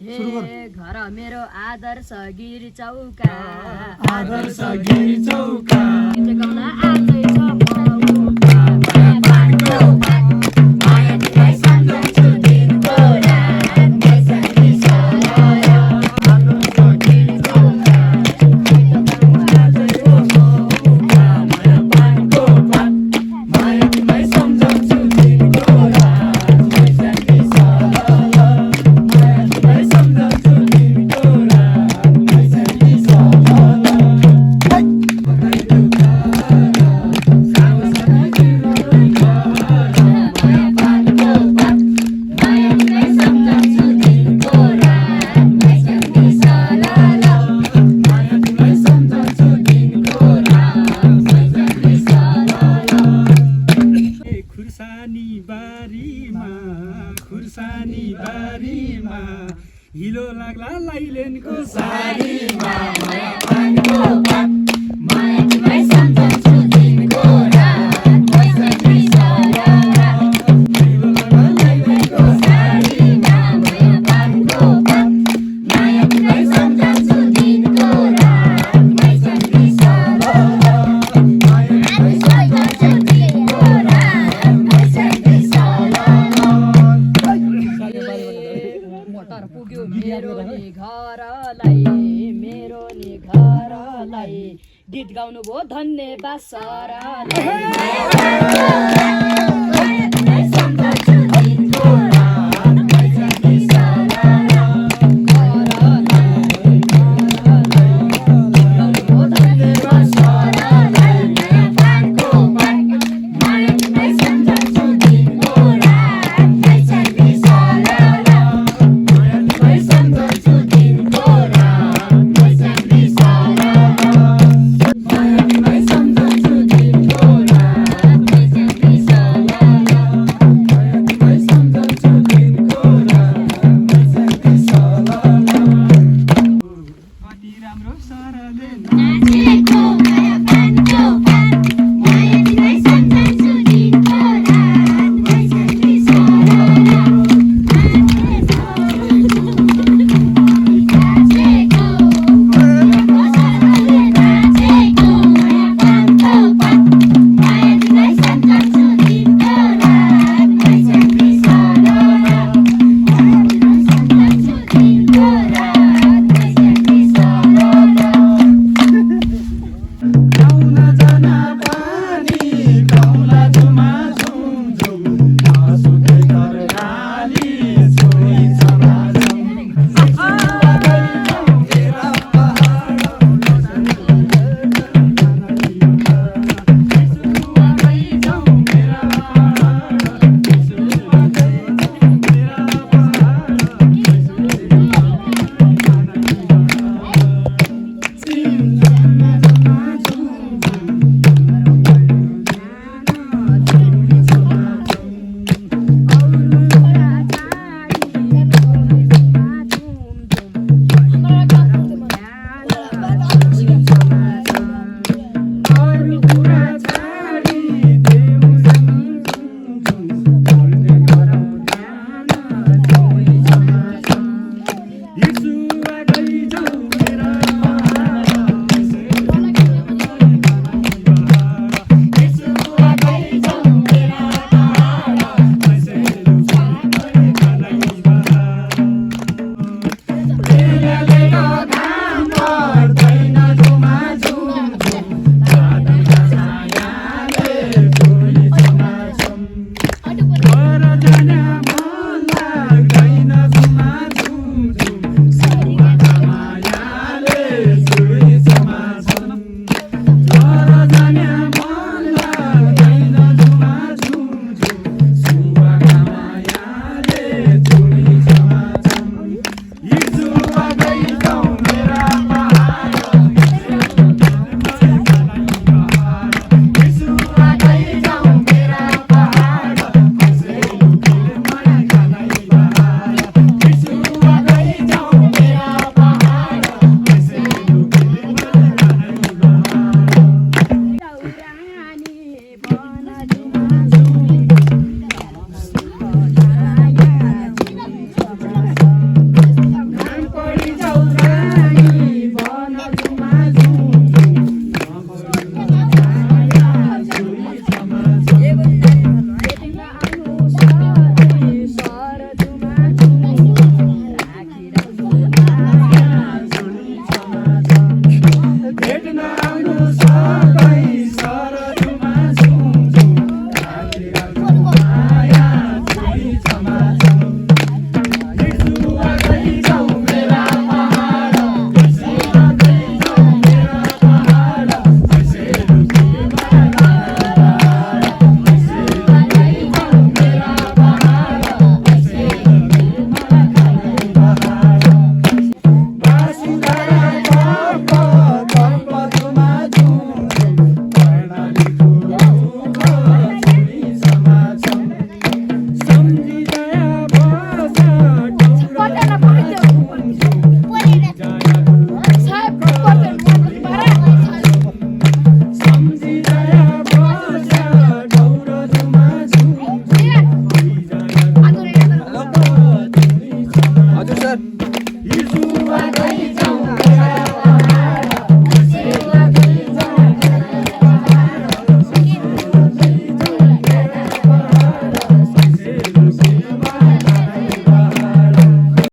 हे घर मेरो आदर्श गिरी चौका आदर्श गिरी चौका गीत गाउन आजै छ मौका माया तिमीलाई सम्झन्छु दिनको रात मैसङ्गी सरल आदर्श गिरी चौका गीत गाउन आजै छ मौका माया पानको पात माया तिमीलाई सम्झन्छु दिनको रात मैसङ्गी सरल माया तिमीलाई सम्झन्छु दिनको रात मैसङ्गी सरल माया पानको पात माया तिमीलाई सम्झन्छु दिनको रात मैसङ्गी सरल माया तिमीलाई सम्झन्छु दिनको रात मैसङ्गी सरल खुर्सानी बारीमा हिलो लाग्ला लाइलेनको सारीमा माया पानको पात माया तिमीलाई सम्झन्छु दिनको रात मैसङ्गी सरल हिलो लाग्ला लाइलेनको सारीमा माया पानको पात माया तिमीलाई सम्झन्छु दिनको रात मैसङ्गी सरल माया तिमीलाई सम्झन्छु दिनको रात मैसङ्गी सरल मोटर पुग्यो मेरो नि घरलाई गीत गाउनु भो धन्यवाद सरलाई माया तिमीलाई सम्झन्छु दिनको रात मैसङ्गी सरल हजुर सर